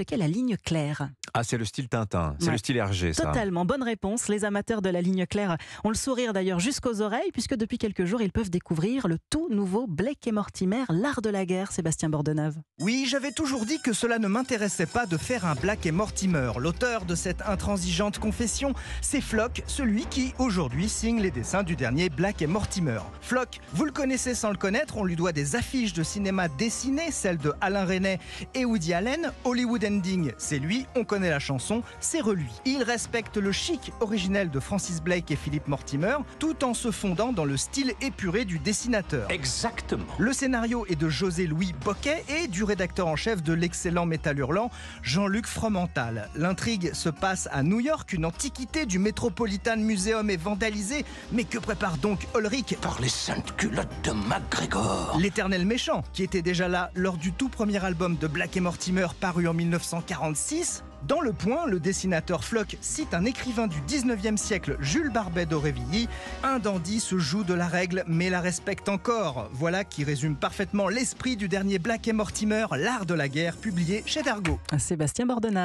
Qu'est la ligne claire? Ah, c'est le style Tintin, c'est Ouais. le style Hergé, ça. Totalement, bonne réponse. Les amateurs de la ligne claire ont le sourire d'ailleurs jusqu'aux oreilles, puisque depuis quelques jours, ils peuvent découvrir le tout nouveau Blake et Mortimer, l'art de la guerre, Sébastien Bordenave. Oui, j'avais toujours dit que cela ne m'intéressait pas de faire un Blake et Mortimer. L'auteur de cette intransigeante confession, c'est Flock, celui qui, aujourd'hui, signe les dessins du dernier Blake et Mortimer. Flock, vous le connaissez sans le connaître, on lui doit des affiches de cinéma dessinées, celles de Alain Resnais et Woody Allen. Hollywood Ending, c'est lui, on connaît la chanson, c'est reluit. Il respecte le chic originel de Francis Blake et Philip Mortimer, tout en se fondant dans le style épuré du dessinateur. Exactement. Le scénario est de José-Louis Bocquet et du rédacteur en chef de l'excellent métal hurlant Jean-Luc Fromental. L'intrigue se passe à New York, une antiquité du Metropolitan Museum est vandalisée, mais que prépare donc Ulrich, Par les saintes culottes de MacGregor. l'éternel méchant, qui était déjà là lors du tout premier album de Blake et Mortimer paru en 1946. Dans Le Point, le dessinateur Flock cite un écrivain du 19e siècle, Jules Barbet d'Aurevilly. Un dandy se joue de la règle mais la respecte encore. Voilà qui résume parfaitement l'esprit du dernier Blake et Mortimer, l'art de la guerre, publié chez Dargaud. Sébastien Bordenave.